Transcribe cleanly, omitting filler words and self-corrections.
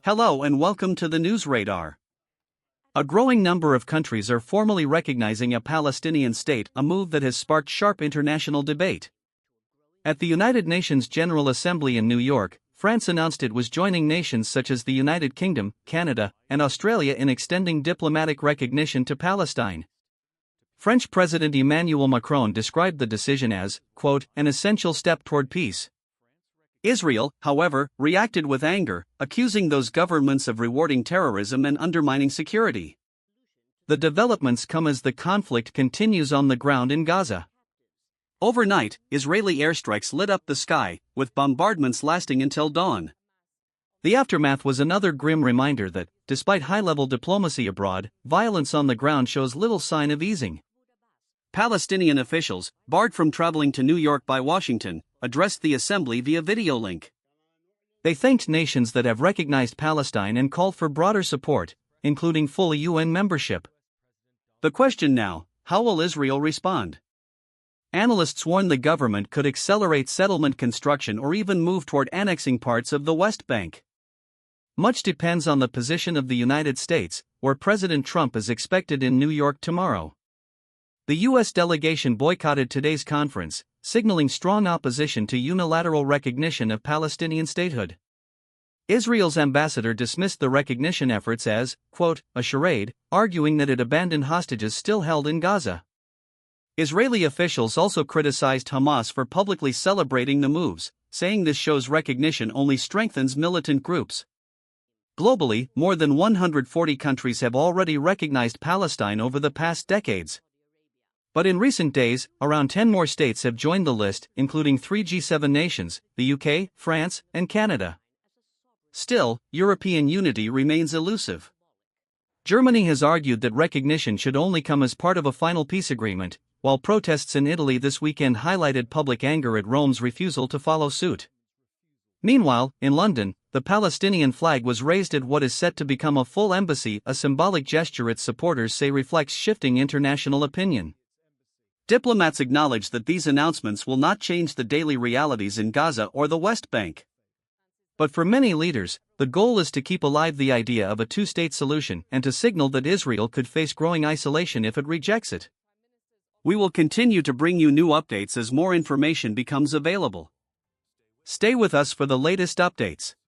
Hello and welcome to the News Radar. A growing number of countries are formally recognizing a Palestinian state, a move that has sparked sharp international debate. At the United Nations General Assembly in New York, France announced it was joining nations such as the United Kingdom, Canada, and Australia in extending diplomatic recognition to Palestine. French President Emmanuel Macron described the decision as, quote, an essential step toward peace. Israel, however, reacted with anger, accusing those governments of rewarding terrorism and undermining security. The developments come as the conflict continues on the ground in Gaza. Overnight, Israeli airstrikes lit up the sky, with bombardments lasting until dawn. The aftermath was another grim reminder that, despite high-level diplomacy abroad, violence on the ground shows little sign of easing. Palestinian officials, barred from traveling to New York by Washington, addressed the assembly via video link. They thanked nations that have recognized Palestine and called for broader support, including full UN membership. The question now, how will Israel respond? Analysts warn the government could accelerate settlement construction or even move toward annexing parts of the West Bank. Much depends on the position of the United States, where President Trump is expected in New York tomorrow. The U.S. delegation boycotted today's conference, signaling strong opposition to unilateral recognition of Palestinian statehood. Israel's ambassador dismissed the recognition efforts as, quote, a charade, arguing that it abandoned hostages still held in Gaza. Israeli officials also criticized Hamas for publicly celebrating the moves, saying this shows recognition only strengthens militant groups. Globally, more than 140 countries have already recognized Palestine over the past decades. But in recent days, around 10 more states have joined the list, including 3 G7 nations, the UK, France, and Canada. Still, European unity remains elusive. Germany has argued that recognition should only come as part of a final peace agreement, while protests in Italy this weekend highlighted public anger at Rome's refusal to follow suit. Meanwhile, in London, the Palestinian flag was raised at what is set to become a full embassy, a symbolic gesture its supporters say reflects shifting international opinion. Diplomats acknowledge that these announcements will not change the daily realities in Gaza or the West Bank. But for many leaders, the goal is to keep alive the idea of a two-state solution and to signal that Israel could face growing isolation if it rejects it. We will continue to bring you new updates as more information becomes available. Stay with us for the latest updates.